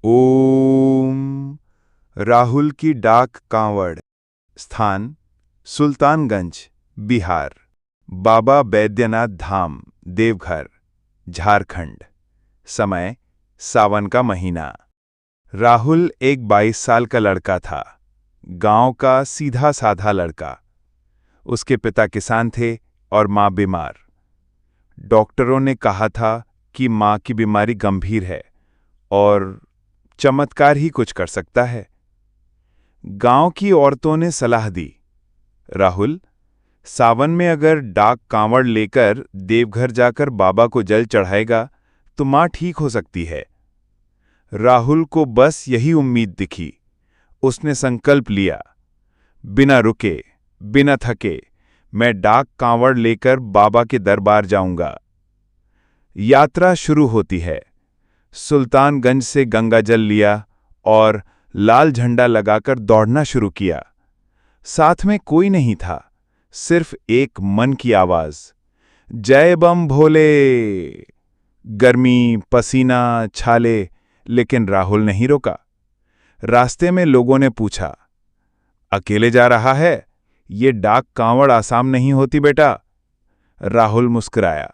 ओम। राहुल की डाक कांवड़। स्थान सुल्तानगंज, बिहार। बाबा बैद्यनाथ धाम, देवघर, झारखंड। समय सावन का महीना। राहुल एक 22 साल का लड़का था, गांव का सीधा साधा लड़का। उसके पिता किसान थे और मां बीमार। डॉक्टरों ने कहा था कि मां की बीमारी गंभीर है और चमत्कार ही कुछ कर सकता है। गांव की औरतों ने सलाह दी, राहुल, सावन में अगर डाक कांवड़ लेकर देवघर जाकर बाबा को जल चढ़ाएगा तो मां ठीक हो सकती है। राहुल को बस यही उम्मीद दिखी। उसने संकल्प लिया, बिना रुके, बिना थके, मैं डाक कांवड़ लेकर बाबा के दरबार जाऊंगा। यात्रा शुरू होती है। सुल्तानगंज से गंगा जल लिया और लाल झंडा लगाकर दौड़ना शुरू किया। साथ में कोई नहीं था, सिर्फ एक मन की आवाज, जय बम भोले। गर्मी, पसीना, छाले, लेकिन राहुल नहीं रुका। रास्ते में लोगों ने पूछा, अकेले जा रहा है? ये डाक कांवड़ आसाम नहीं होती बेटा। राहुल मुस्कुराया,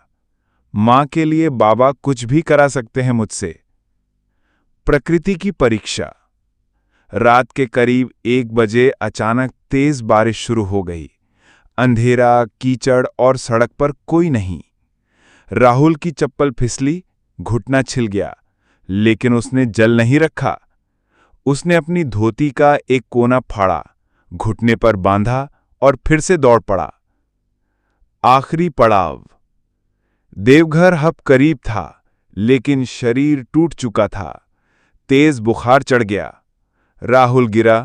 मां के लिए बाबा कुछ भी करा सकते हैं मुझसे। प्रकृति की परीक्षा। रात के करीब 1 बजे अचानक तेज बारिश शुरू हो गई। अंधेरा, कीचड़ और सड़क पर कोई नहीं। राहुल की चप्पल फिसली, घुटना छिल गया, लेकिन उसने जल नहीं रखा। उसने अपनी धोती का एक कोना फाड़ा, घुटने पर बांधा और फिर से दौड़ पड़ा। आखिरी पड़ाव। देवघर अब करीब था, लेकिन शरीर टूट चुका था। तेज बुखार चढ़ गया। राहुल गिरा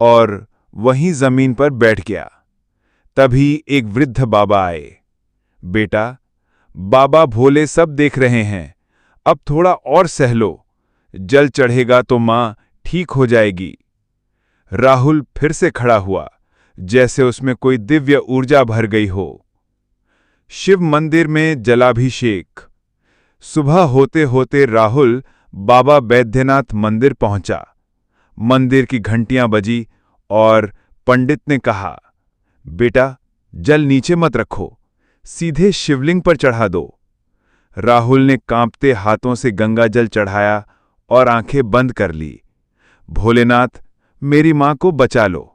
और वहीं जमीन पर बैठ गया। तभी एक वृद्ध बाबा आए। बेटा, बाबा भोले सब देख रहे हैं, अब थोड़ा और सह लो, जल चढ़ेगा तो मां ठीक हो जाएगी। राहुल फिर से खड़ा हुआ, जैसे उसमें कोई दिव्य ऊर्जा भर गई हो। शिव मंदिर में जलाभिषेक। सुबह होते होते राहुल बाबा बैद्यनाथ मंदिर पहुंचा। मंदिर की घंटियां बजी और पंडित ने कहा, बेटा, जल नीचे मत रखो, सीधे शिवलिंग पर चढ़ा दो। राहुल ने कांपते हाथों से गंगा जल चढ़ाया और आंखें बंद कर ली। भोलेनाथ, मेरी मां को बचा लो।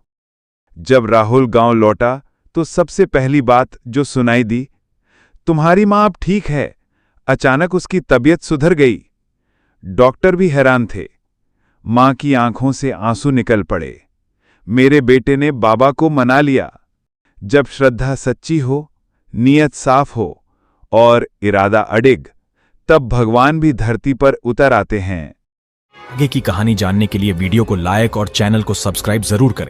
जब राहुल गांव लौटा तो सबसे पहली बात जो सुनाई दी, तुम्हारी मां अब ठीक है। अचानक उसकी तबीयत सुधर गई। डॉक्टर भी हैरान थे। मां की आंखों से आंसू निकल पड़े। मेरे बेटे ने बाबा को मना लिया। जब श्रद्धा सच्ची हो, नीयत साफ हो और इरादा अडिग, तब भगवान भी धरती पर उतर आते हैं। आगे की कहानी जानने के लिए वीडियो को लाइक और चैनल को सब्सक्राइब जरूर करें।